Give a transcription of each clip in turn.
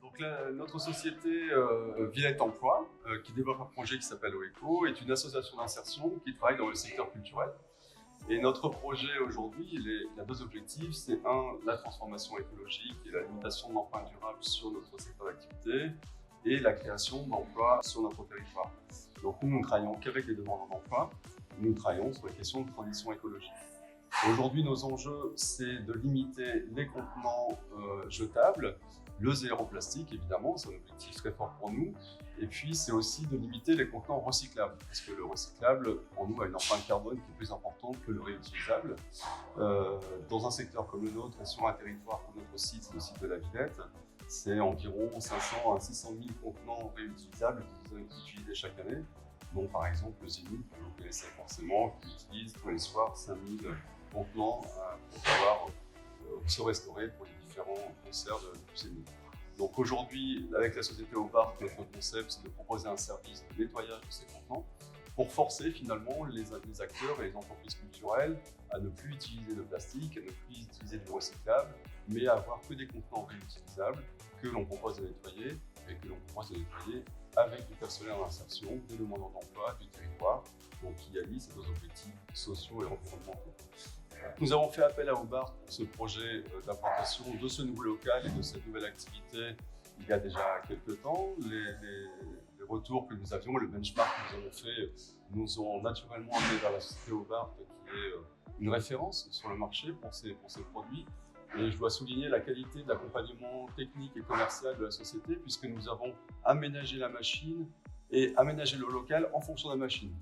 Donc là, notre société Villette Emploi, qui développe un projet qui s'appelle OECO, est une association d'insertion qui travaille dans le secteur culturel. Et notre projet aujourd'hui, il a deux objectifs. C'est un, la transformation écologique et la limitation de l'empreinte durable sur notre secteur d'activité et la création d'emplois sur notre territoire. Donc nous ne travaillons qu'avec les demandeurs d'emploi, nous travaillons sur les questions de transition écologique. Aujourd'hui, nos enjeux, c'est de limiter les contenants jetables, le zéro plastique, évidemment, c'est un objectif très fort pour nous. Et puis, c'est aussi de limiter les contenants recyclables, parce que le recyclable, pour nous, a une empreinte carbone qui est plus importante que le réutilisable. Dans un secteur comme le nôtre, et sur un territoire comme notre site, le site de la Villette, c'est environ 500 à 600 000 contenants réutilisables qui sont utilisés chaque année. Donc, par exemple, le Zénith, que vous connaissez forcément, qui utilise tous les soirs 5000 contenants pour pouvoir se restaurer pour les différents concerts du Zénith. Donc aujourd'hui, avec la société Hobart, notre concept, c'est de proposer un service de nettoyage de ces contenants pour forcer finalement les acteurs et les entreprises culturelles à ne plus utiliser de plastique, à ne plus utiliser du recyclable, mais à avoir que des contenants réutilisables que l'on propose de nettoyer et que l'on propose de nettoyer avec du personnel en insertion, des demandeurs d'emploi, du territoire, donc qui allie ces deux objectifs sociaux et environnementaux. Nous avons fait appel à Hobart pour ce projet d'implantation de ce nouveau local et de cette nouvelle activité il y a déjà quelques temps. Les retours que nous avions, le benchmark que nous avons fait, nous ont naturellement amené vers la société Hobart qui est une référence sur le marché pour ces produits. Et je dois souligner la qualité de l'accompagnement technique et commercial de la société puisque nous avons aménagé la machine et aménagé le local en fonction de la machine.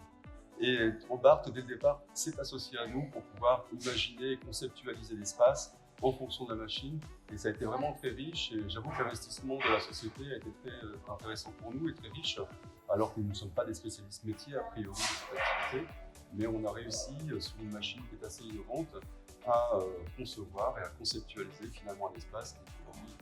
Et Hobart, dès le départ, s'est associé à nous pour pouvoir imaginer et conceptualiser l'espace en fonction de la machine. Et ça a été vraiment très riche. Et j'avoue que l'investissement de la société a été très intéressant pour nous et très riche, alors que nous ne sommes pas des spécialistes métiers, a priori, de cette activité. Mais on a réussi, sur une machine qui est assez innovante, à concevoir et à conceptualiser finalement un espace qui est aujourd'hui